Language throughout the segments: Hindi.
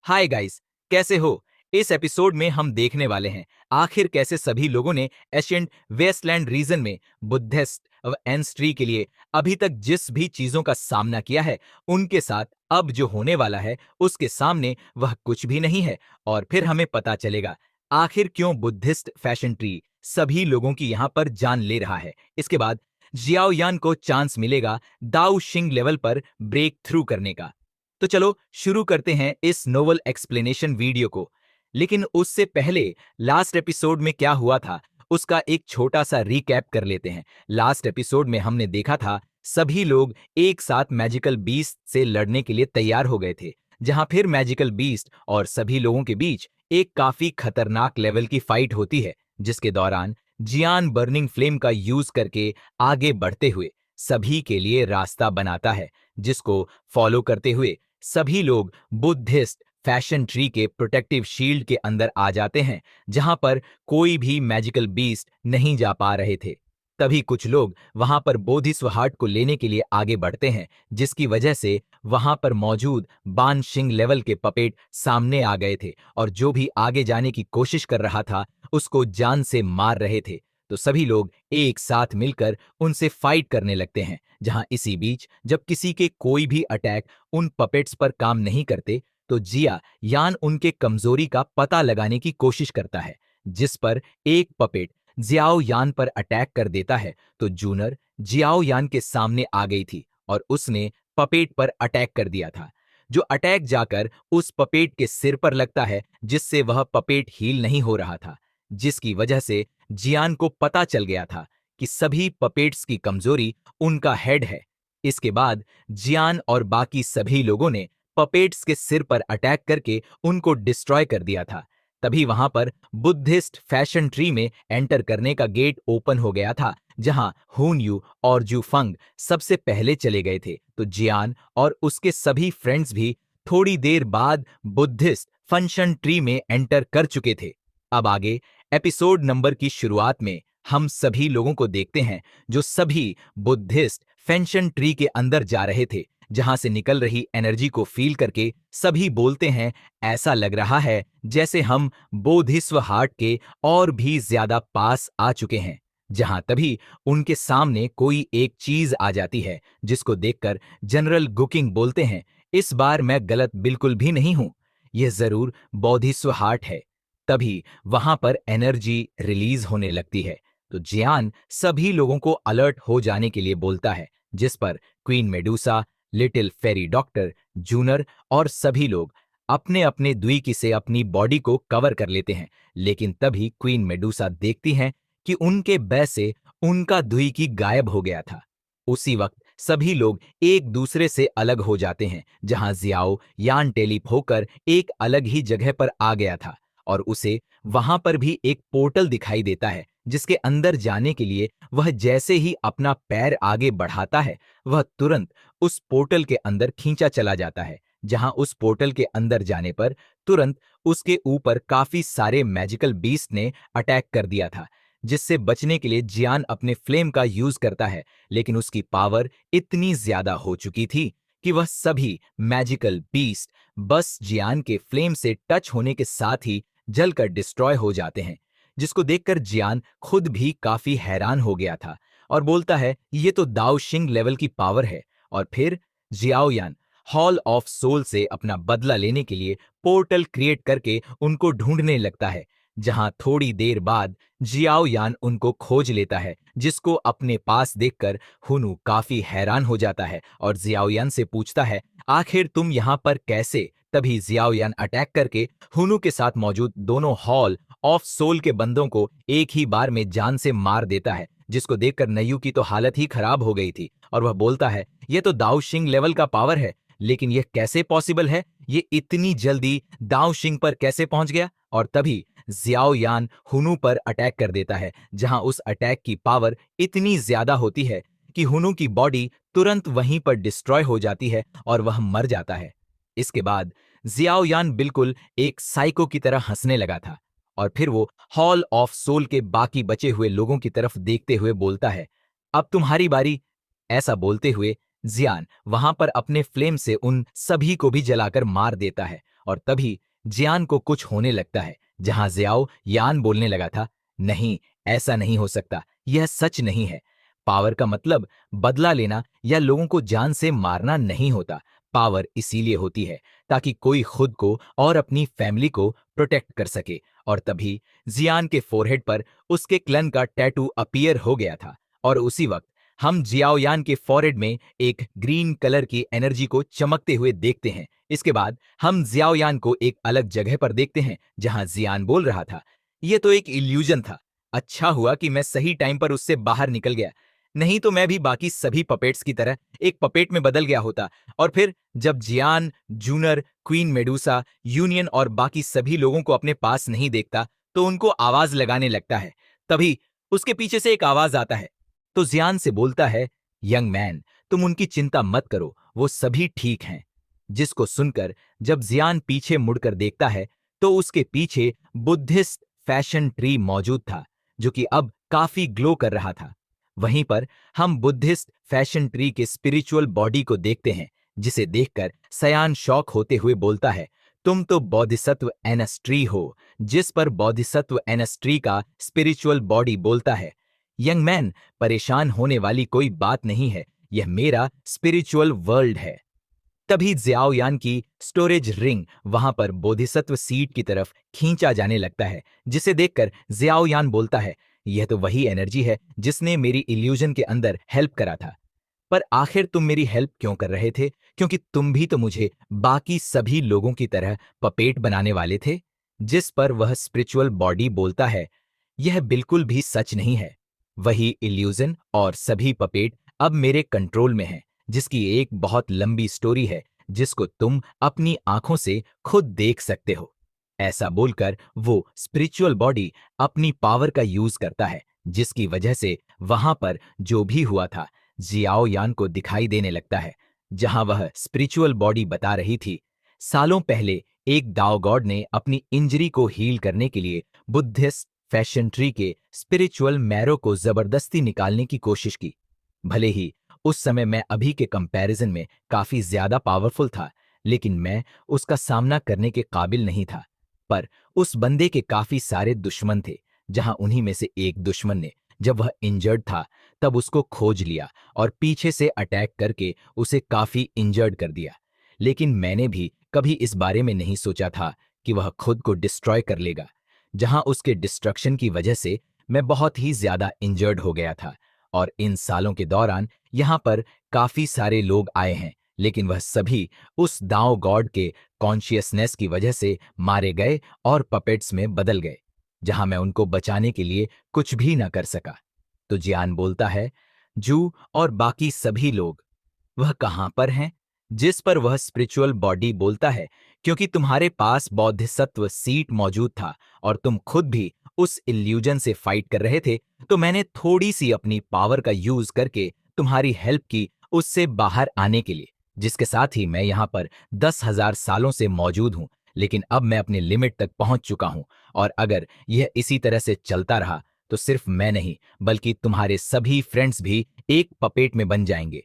हाय गाइस, कैसे हो? इस एपिसोड में हम देखने वाले हैं आखिर कैसे सभी लोगों ने एशियंट वेस्टलैंड रीजन में बुद्धिस्ट एंस्ट्री के लिए अभी तक जिस भी चीजों का सामना किया है, उनके साथ अब जो होने वाला है उसके सामने वह कुछ भी नहीं है। और फिर हमें पता चलेगा आखिर क्यों बुद्धिस्ट फैशन ट्री सभी लोगों की यहाँ पर जान ले रहा है। इसके बाद जियाओ यान को चांस मिलेगा दाऊ शिंग लेवल पर ब्रेक थ्रू करने का। तो चलो शुरू करते हैं इस नोवल एक्सप्लेनेशन वीडियो को। लेकिन उससे पहले लास्ट एपिसोड में क्या हुआ था उसका एक छोटा सा रिकैप कर लेते हैं। लास्ट एपिसोड में हमने देखा था सभी लोग एक साथ मैजिकल बीस्ट से लड़ने के लिए तैयार हो गए थे, जहां फिर मैजिकल बीस्ट और सभी लोगों के बीच एक काफी खतरनाक लेवल की फाइट होती है, जिसके दौरान जियान बर्निंग फ्लेम का यूज करके आगे बढ़ते हुए सभी के लिए रास्ता बनाता है, जिसको फॉलो करते हुए सभी लोग बुद्धिस्ट फैशन ट्री के प्रोटेक्टिव शील्ड के अंदर आ जाते हैं, जहां पर कोई भी मैजिकल बीस्ट नहीं जा पा रहे थे। तभी कुछ लोग वहां पर बोधिस्व हार्ट को लेने के लिए आगे बढ़ते हैं, जिसकी वजह से वहां पर मौजूद बान शिंग लेवल के पपेट सामने आ गए थे और जो भी आगे जाने की कोशिश कर रहा था उसको जान से मार रहे थे। तो सभी लोग एक साथ मिलकर उनसे फाइट करने लगते हैं, जहां इसी बीच जब किसी के कोई भी अटैक उन पपेट्स पर काम नहीं करते तो जिया यान उनके कमजोरी का पता लगाने की कोशिश करता है, जिस पर एक पपेट जियाओ यान पर अटैक कर देता है। तो जूनर जियाओ यान के सामने आ गई थी और उसने पपेट पर अटैक कर दिया था, जो अटैक जाकर उस पपेट के सिर पर लगता है, जिससे वह पपेट हील नहीं हो रहा था, जिसकी वजह से जियान को पता चल गया था कि सभी पपेट्स की कमजोरी उनका हेड है। इसके बाद जियान और बाकी सभी लोगों ने पपेट्स के सिर पर अटैक करके उनको डिस्ट्रॉय कर दिया था। तभी वहां पर बुद्धिस्ट फैशन ट्री में एंटर करने का गेट ओपन हो गया था, जहां हुन यू और जू फंग सबसे पहले चले गए थे। तो जियान और उसके सभी फ्रेंड्स भी थोड़ी देर बाद बुद्धिस्ट फंक्शन ट्री में एंटर कर चुके थे। अब आगे एपिसोड नंबर की शुरुआत में हम सभी लोगों को देखते हैं जो सभी बुद्धिस्ट फैशन ट्री के अंदर जा रहे थे, जहां से निकल रही एनर्जी को फील करके सभी बोलते हैं ऐसा लग रहा है जैसे हम बोधिस्व हार्ट के और भी ज्यादा पास आ चुके हैं। जहां तभी उनके सामने कोई एक चीज आ जाती है, जिसको देखकर जनरल गुकिंग बोलते हैं इस बार मैं गलत बिल्कुल भी नहीं हूं, यह जरूर बोधिस्व हार्ट है। तभी वहां पर एनर्जी रिलीज होने लगती है। तो जियान सभी लोगों को अलर्ट हो जाने के लिए बोलता है, जिस पर queen Medusa, little fairy doctor, जूनर और सभी लोग अपने अपने द्वीकी से अपनी बॉडी को कवर कर लेते हैं। लेकिन तभी क्वीन मेडूसा देखती हैं कि उनके बै से उनका द्वीकी गायब हो गया था। उसी वक्त सभी लोग एक दूसरे से अलग हो जाते हैं, जहां जियाओ यान टेलीप होकर एक अलग ही जगह पर आ गया था और उसे वहां पर भी एक पोर्टल दिखाई देता है, जिसके अंदर जाने के लिए वह जैसे ही अपना पैर आगे बढ़ाता है, वह तुरंत उस पोर्टल के अंदर खींचा चला जाता है। जहां उस पोर्टल के अंदर जाने पर तुरंत उसके ऊपर काफी सारे मैजिकल बीस्ट ने अटैक कर दिया था, जिससे बचने के लिए जियान अपने फ्लेम का यूज करता है। लेकिन उसकी पावर इतनी ज्यादा हो चुकी थी कि वह सभी मैजिकल बीस्ट बस जियान के फ्लेम से टच होने के साथ ही जलकर डिस्ट्रॉय हो जाते हैं, जिसको देखकर जियान खुद भी काफी हैरान हो गया था और बोलता है ये तो दाओ शिंग लेवल की पावर है। और फिर जियाओ यान हॉल ऑफ सोल से अपना बदला लेने के लिए पोर्टल क्रिएट करके उनको ढूंढने लगता है, जहां थोड़ी देर बाद जियाओ यान उनको खोज लेता है, जिसको अपने पास देखकर हुनु काफी हैरान हो जाता है और जियाओ यान से पूछता है आखिर तुम यहाँ पर कैसे। तभी जियाओ यान अटैक करके हुनु के साथ मौजूद दोनों हॉल ऑफ सोल के बंदों को एक ही बार में जान से मार देता है, जिसको देखकर नयू की तो हालत ही खराब हो गई थी और वह बोलता है यह तो दाओ शिंग लेवल का पावर है, लेकिन यह कैसे पॉसिबल है, ये इतनी जल्दी दाओ शिंग पर कैसे पहुंच गया। और तभी जियाओ यान हुनु पर अटैक कर देता है, जहां उस अटैक की पावर इतनी ज्यादा होती है कि हुनु की बॉडी तुरंत वहीं पर डिस्ट्रॉय हो जाती है और वह मर जाता है। इसके बाद जियाओ यान बिल्कुल एक साइको की तरह हंसने लगा था और फिर वो हॉल ऑफ सोल के बाकी बचे हुए लोगों की तरफ देखते हुए बोलता है अब तुम्हारी बारी। ऐसा बोलते हुए जियान वहां पर अपने फ्लेम से उन सभी को भी जलाकर मार देता है और तभी जियान को कुछ होने लगता है। जहां जियाओ यान बोलने लगा था, नहीं, ऐसा नहीं हो सकता, यह सच नहीं है। पावर का मतलब बदला लेना या लोगों को जान से मारना नहीं होता। पावर इसीलिए होती है ताकि कोई खुद को और अपनी फैमिली को प्रोटेक्ट कर सके। और तभी जियान के फोरहेड पर उसके क्लन का टैटू अपीयर हो गया था। और उसी वक्त हम जियाओयान के फॉरहेड में एक ग्रीन कलर की एनर्जी को चमकते हुए देखते हैं। इसके बाद हम जियाओयान को एक अलग जगह पर देखते हैं जहां जियान बोल रहा था, यह तो एक इल्यूजन था। अच्छा हुआ कि मैं सही टाइम पर उससे बाहर निकल गया, नहीं तो मैं भी बाकी सभी पपेट्स की तरह एक पपेट में बदल गया होता। और फिर जब जियान, जूनर, क्वीन मेडुसा, यूनियन और बाकी सभी लोगों को अपने पास नहीं देखता तो उनको आवाज लगाने लगता है। तभी उसके पीछे से एक आवाज आता है, तो जियान से बोलता है, यंग मैन, तुम उनकी चिंता मत करो, वो सभी ठीक हैं। जिसको सुनकर जब जियान पीछे मुड़कर देखता है तो उसके पीछे बुद्धिस्ट फैशन ट्री मौजूद था, जो कि अब काफी ग्लो कर रहा था। वहीं पर हम बुद्धिस्ट फैशन ट्री के स्पिरिचुअल बॉडी को देखते हैं, जिसे देखकर सयान शौक होते हुए बोलता है, तुम तो बोधिसत्व एनस ट्री हो। जिस पर बोधिसत्व एनस ट्री का स्पिरिचुअल बॉडी बोलता है, यंग मैन, परेशान होने वाली कोई बात नहीं है, यह मेरा स्पिरिचुअल वर्ल्ड है। तभी जियाओयान की स्टोरेज रिंग वहां पर बोधिसत्व सीट की तरफ खींचा जाने लगता है, जिसे देखकर जियाओयान बोलता है, यह तो वही एनर्जी है जिसने मेरी इल्यूजन के अंदर हेल्प करा था। पर आखिर तुम मेरी हेल्प क्यों कर रहे थे? क्योंकि तुम भी तो मुझे बाकी सभी लोगों की तरह पपेट बनाने वाले थे। जिस पर वह स्पिरिचुअल बॉडी बोलता है, यह बिल्कुल भी सच नहीं है। वही इल्यूजन और सभी पपेट अब मेरे कंट्रोल में हैं, जिसकी एक बहुत लंबी स्टोरी है जिसको तुम अपनी आंखों से खुद देख सकते हो। ऐसा बोलकर वो स्पिरिचुअल बॉडी अपनी पावर का यूज करता है, जिसकी वजह से वहां पर जो भी हुआ था जियाओयान को दिखाई देने लगता है। जहां वह स्पिरिचुअल बॉडी बता रही थी, सालों पहले एक दाओ गॉड ने अपनी इंजरी को हील करने के लिए बुद्धिस्ट फैशन ट्री के स्पिरिचुअल मैरो को जबरदस्ती निकालने की कोशिश की। भले ही उस समय मैं अभी के कंपैरिजन में काफी ज्यादा पावरफुल था, लेकिन मैं उसका सामना करने के काबिल नहीं था। पर उस बंदे के काफी सारे दुश्मन थे, जहां उन्हीं में से एक दुश्मन ने, जब वह इंजर्ड था, तब उसको खोज लिया और पीछे से अटैक करके उसे काफी इंजर्ड कर दिया। लेकिन मैंने भी कभी इस बारे में नहीं सोचा था कि वह खुद को डिस्ट्रॉय कर लेगा। जहां उसके डिस्ट्रक्शन की वजह से मैं बहुत ही ज्यादा इंजर्ड हो गया था। और इन सालों के दौरान यहां पर काफी सारे लोग आए हैं, लेकिन वह सभी उस दाओ गॉड के कॉन्शियसनेस की वजह से मारे गए और पपेट्स में बदल गए, जहां मैं उनको बचाने के लिए कुछ भी न कर सका। तो जियान बोलता है, जू और बाकी सभी लोग, वह कहां पर हैं? जिस पर वह स्पिरिचुअल बॉडी बोलता है, क्योंकि तुम्हारे पास बोधिसत्व सीट मौजूद था और तुम खुद भी उस इल्यूजन से फाइट कर रहे थे, तो मैंने थोड़ी सी अपनी पावर का यूज करके तुम्हारी हेल्प की उससे बाहर आने के लिए, जिसके साथ ही मैं यहां पर 10,000 सालों से मौजूद हूं। लेकिन अब मैं अपने लिमिट तक पहुंच चुका हूं, और अगर यह इसी तरह से चलता रहा तो सिर्फ मैं नहीं बल्कि तुम्हारे सभी फ्रेंड्स भी एक पपेट में बन जाएंगे।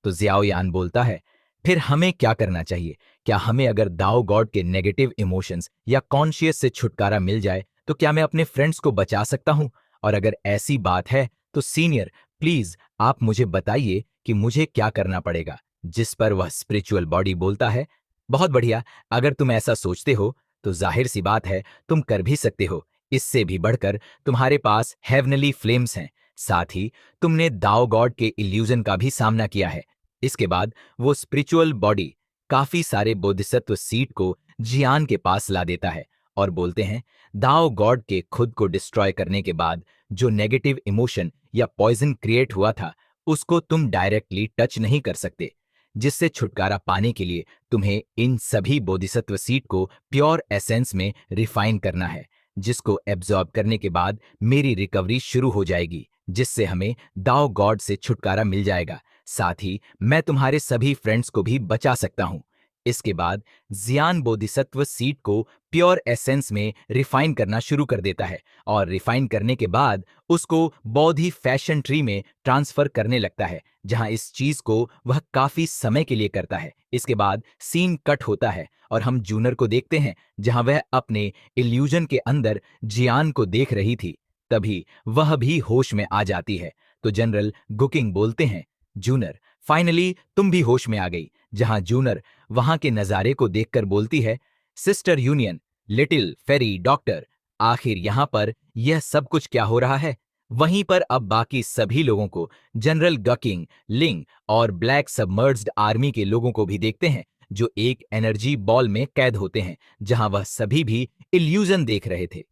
तो जियाओयान बोलता है, फिर हमें क्या करना चाहिए? क्या हमें अगर दाओ गॉड के नेगेटिव इमोशंस या कॉन्शियस से छुटकारा मिल जाए तो क्या मैं अपने फ्रेंड्स को बचा सकता हूं? और अगर ऐसी बात है तो सीनियर, प्लीज आप मुझे बताइए कि मुझे क्या करना पड़ेगा। जिस पर वह स्पिरिचुअल बॉडी बोलता है, बहुत बढ़िया, अगर तुम ऐसा सोचते हो तो जाहिर सी बात है तुम कर भी सकते हो। इससे भी बढ़कर तुम्हारे पास हेवनली फ्लेम्स हैं, साथ ही तुमने दाओ गॉड के इल्यूजन का भी सामना किया है। इसके बाद वो स्पिरिचुअल बॉडी काफी सारे बोधिसत्व सीट को जियान के पास ला देता है और बोलते हैं, दाओ गॉड के खुद को डिस्ट्रॉय करने के बाद जो नेगेटिव इमोशन या पॉइजन क्रिएट हुआ था, उसको तुम डायरेक्टली टच नहीं कर सकते। जिससे छुटकारा पाने के लिए तुम्हें इन सभी बोधिसत्व सीट को प्योर एसेंस में रिफाइन करना है, जिसको एब्जॉर्ब करने के बाद मेरी रिकवरी शुरू हो जाएगी, जिससे हमें दाओ गॉड से छुटकारा मिल जाएगा। साथ ही मैं तुम्हारे सभी फ्रेंड्स को भी बचा सकता हूं। इसके बाद जियान बोधिसत्व सीड को प्योर एसेंस में रिफाइन करना शुरू कर देता है और रिफाइन करने के बाद उसको बोधि फैशन ट्री में ट्रांसफर करने लगता है, जहां इस चीज को वह काफी समय के लिए करता है। इसके बाद सीन कट होता है और हम जूनर को देखते हैं, जहां वह अपने इल्यूजन के अंदर जियान को देख रही थी। तभी वह भी होश में आ जाती है। तो जनरल गुकिंग बोलते हैं, जूनर फाइनली तुम भी होश में आ गई। जहां जूनर वहां के नजारे को देखकर बोलती है, sister union, little fairy doctor, आखिर यहां पर यह सब कुछ क्या हो रहा है? वहीं पर अब बाकी सभी लोगों को, जनरल गकिंग, लिंग और ब्लैक सबमर्ज्ड आर्मी के लोगों को भी देखते हैं, जो एक एनर्जी बॉल में कैद होते हैं, जहां वह सभी भी इल्यूजन देख रहे थे।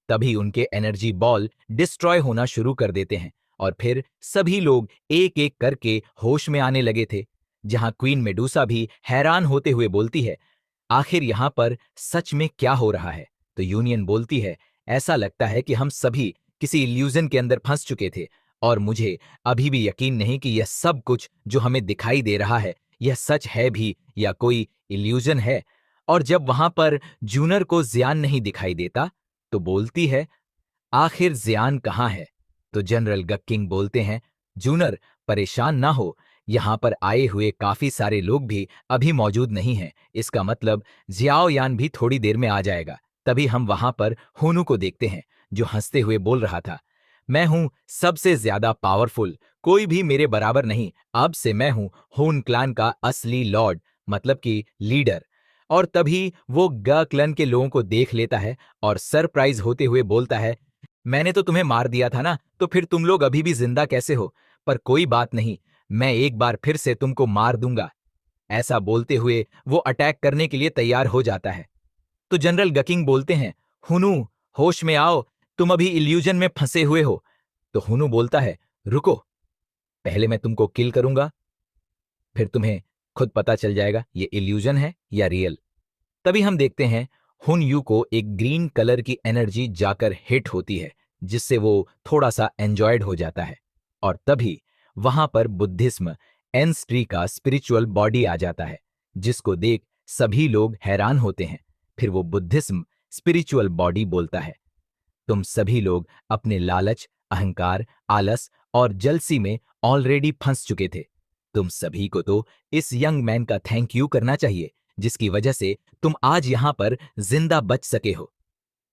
तभी उनके एनर्जी बॉल डिस्ट्रॉय होना शुरू कर देते हैं और फिर सभी लोग एक एक करके होश में आने लगे थे। जहां क्वीन मेडूसा भी हैरान होते हुए बोलती है, आखिर यहां पर सच में क्या हो रहा है? तो यूनियन बोलती है, ऐसा लगता है कि हम सभी किसी इल्यूजन के अंदर फंस चुके थे और मुझे अभी भी यकीन नहीं कि यह सब कुछ जो हमें दिखाई दे रहा है यह सच है भी या कोई इल्यूजन है। और जब वहां पर जूनर को जियान नहीं दिखाई देता तो बोलती है, आखिर जियान कहाँ है? तो जनरल गकिंग बोलते हैं, जूनर परेशान ना हो, यहां पर आए हुए काफी सारे लोग भी अभी मौजूद नहीं हैं। इसका मतलब जियाओ यान भी थोड़ी देर में आ जाएगा। तभी हम वहां पर होनू को देखते हैं, जो हंसते हुए बोल रहा था, मैं हूं सबसे ज्यादा पावरफुल, कोई भी मेरे बराबर नहीं। अब से मैं हूं होन क्लान का असली लॉर्ड, मतलब कि लीडर। और तभी वो ग क्लन के लोगों को देख लेता है और सरप्राइज होते हुए बोलता है, मैंने तो तुम्हें मार दिया था ना, तो फिर तुम लोग अभी भी जिंदा कैसे हो? पर कोई बात नहीं, मैं एक बार फिर से तुमको मार दूंगा। ऐसा बोलते हुए वो अटैक करने के लिए तैयार हो जाता है। तो जनरल गकिंग बोलते हैं, हुनू होश में आओ, तुम अभी इल्यूजन में फंसे हुए हो। तो हुनू बोलता है, रुको, पहले मैं तुमको किल करूंगा, फिर तुम्हें खुद पता चल जाएगा ये इल्यूजन है या रियल। तभी हम देखते हैं हुन यू को एक ग्रीन कलर की एनर्जी जाकर हिट होती है, जिससे वो थोड़ा सा एंजॉयड हो जाता है। और तभी वहां पर बुद्धिज्म एंस ट्री का स्पिरिचुअल बॉडी आ जाता है, जिसको देख सभी लोग हैरान होते हैं। फिर वो बुद्धिज्म स्पिरिचुअल बॉडी बोलता है, तुम सभी लोग अपने लालच, अहंकार, आलस और जलसी में ऑलरेडी फंस चुके थे। तुम सभी को तो इस यंग मैन का थैंक यू करना चाहिए, जिसकी वजह से तुम आज यहां पर जिंदा बच सके हो।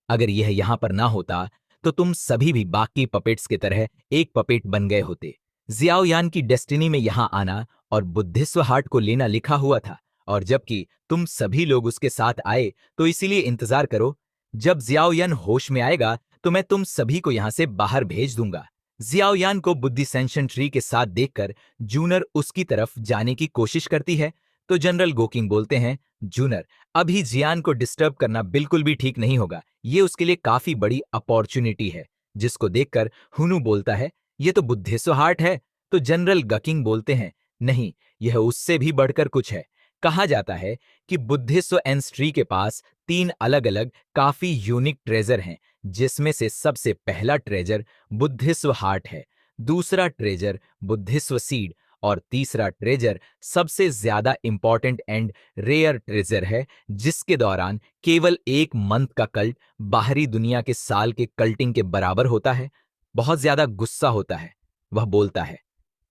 अगर यह यहां पर ना होता तो तुम सभी भी बाकी पपेट्स की तरह एक पपेट बन गए होते। जियाओ यान की डेस्टिनी में यहां आना और बुद्धिस्व हार्ट को लेना लिखा हुआ था, और जबकि तुम सभी लोग उसके साथ आए, तो इसीलिए इंतजार करो। जब जियाओ यान होश में आएगा तो मैं तुम सभी को यहां से बाहर भेज दूंगा। जियाओ यान को बुद्धि सेंशन ट्री के साथ देखकर जूनर उसकी तरफ जाने की कोशिश करती है। तो जनरल गोकिंग बोलते हैं, जूनर अभी जियान को डिस्टर्ब करना बिल्कुल भी ठीक नहीं होगा, ये उसके लिए काफी बड़ी अपॉर्चुनिटी है। जिसको देखकर हुनू बोलता है, ये तो बुद्धिस्व हार्ट है। तो जनरल गकिंग बोलते हैं, नहीं, यह उससे भी बढ़कर कुछ है। कहा जाता है कि बुद्धिस्व एंस्ट्री के पास 3 अलग अलग काफी यूनिक ट्रेजर हैं, जिसमें से सबसे पहला ट्रेजर बुद्धिस्व हार्ट है, दूसरा ट्रेजर बुद्धिस्व सीड और तीसरा ट्रेजर सबसे ज्यादा इंपॉर्टेंट एंड रेयर ट्रेजर है, जिसके दौरान केवल 1 मंथ का कल्ट बाहरी दुनिया के साल के कल्टिंग के बराबर होता है। बहुत ज्यादा गुस्सा होता है। वह बोलता है,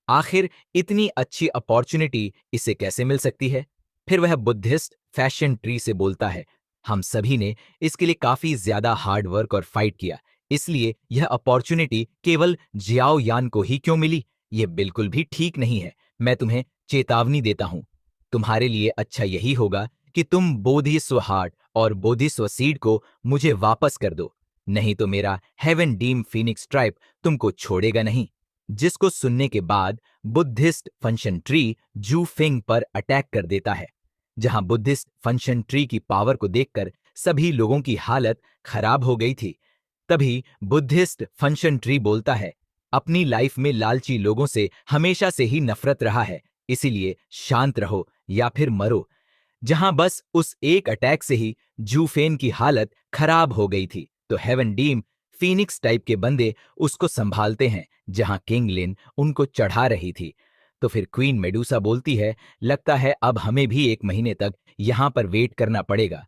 आखिर इतनी अच्छी अपॉर्चुनिटी इसे कैसे मिल सकती है? फिर वह बुद्धिस्ट फैशन ट्री से बोलता है, हम सभी ने इसके लिए काफी ज्यादा हार्ड वर्क और फाइट किया, इसलिए यह अपॉर्चुनिटी केवल जियाओ यान को ही क्यों मिली? यह बिल्कुल भी ठीक नहीं है। मैं तुम्हें चेतावनी देता हूं, तुम्हारे लिए अच्छा यही होगा कि तुम बोधिस्व हार्ट और बोधिस्व सीड को मुझे वापस कर दो, नहीं तो मेरा हेवन डीम फीनिक्स ट्राइब तुमको छोड़ेगा नहीं। जिसको सुनने के बाद बुद्धिस्ट फंक्शन ट्री जू फिंग पर अटैक कर देता है। जहां बुद्धिस्ट फंक्शन ट्री की पावर को देखकर सभी लोगों की हालत खराब हो गई थी। तभी बुद्धिस्ट फंक्शन ट्री बोलता है, अपनी लाइफ में लालची लोगों से हमेशा से ही नफरत रहा है, इसीलिए शांत रहो या फिर मरो। जहां बस उस एक अटैक से ही जूफेन की हालत खराब हो गई थी, तो हेवन डीम फीनिक्स टाइप के बंदे उसको संभालते हैं, जहां किंग लिन उनको चढ़ा रही थी। तो फिर क्वीन मेडूसा बोलती है, लगता है अब हमें भी 1 महीने तक यहां पर वेट करना पड़ेगा।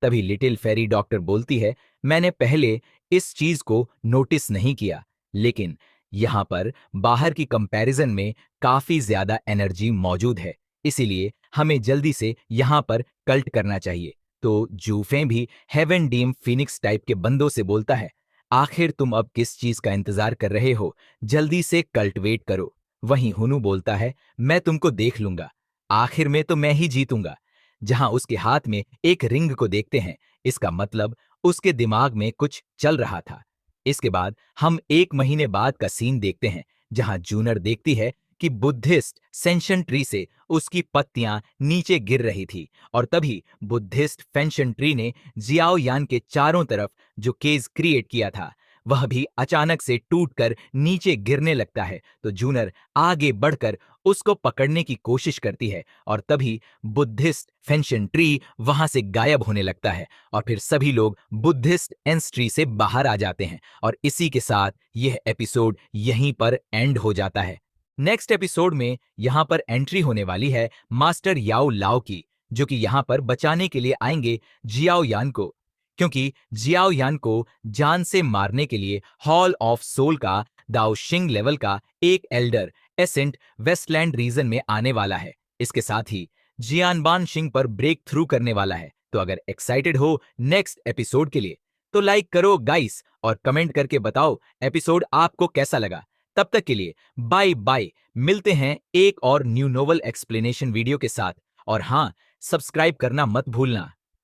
तभी लिटिल फेरी डॉक्टर बोलती है, मैंने पहले इस चीज को नोटिस नहीं किया, लेकिन यहां पर बाहर की कंपैरिजन में काफी ज्यादा एनर्जी मौजूद है, इसीलिए हमें जल्दी से यहां पर कल्ट करना चाहिए। तो जूफे भी हेवन डीम फिनिक्स टाइप के बंदों से बोलता है, आखिर तुम अब किस चीज का इंतजार कर रहे हो, जल्दी से कल्टिवेट करो। वहीं हुनु बोलता है, मैं तुमको देख लूंगा, आखिर में तो मैं ही जीतूंगा। जहां उसके हाथ में एक रिंग को देखते हैं, इसका मतलब उसके दिमाग में कुछ चल रहा था। इसके बाद हम 1 महीने बाद का सीन देखते हैं, जहां जूनर देखती है कि बुद्धिस्ट सेंशन ट्री से उसकी पत्तियां नीचे गिर रही थी, और तभी बुद्धिस्ट फेंशन ट्री ने जियाओ यान के चारों तरफ जो केज क्रिएट किया था, वह भी अचानक से टूटकर नीचे गिरने लगता है। तो जूनर आगे बढ़कर उसको पकड़ने की कोशिश करती है, और तभी बुद्धिस्ट फेंशन ट्री वहां से गायब होने लगता है, और फिर सभी लोग बुद्धिस्ट एंस ट्री से बाहर आ जाते हैं, और इसी के साथ यह एपिसोड यहीं पर एंड हो जाता है। नेक्स्ट एपिसोड में यहां पर एंट्री होने वाली है मास्टर याओ लाओ की, जो कि यहां पर बचाने के लिए आएंगे जियाओ यान को, क्योंकि जियाओ यान को जान से मारने के लिए हॉल ऑफ सोल का दाओ शिंग लेवल का एक एल्डर एसेंट वेस्टलैंड रीजन में आने वाला है। इसके साथ ही जियानबान शिंग पर ब्रेक थ्रू करने वाला है। तो अगर एक्साइटेड हो नेक्स्ट एपिसोड के लिए, तो लाइक करो गाइस, और कमेंट करके बताओ एपिसोड आपको कैसा लगा। तब तक के लिए बाय बाय, मिलते हैं एक और न्यू नोवेल एक्सप्लेनेशन वीडियो के साथ। और हाँ, सब्सक्राइब करना मत भूलना।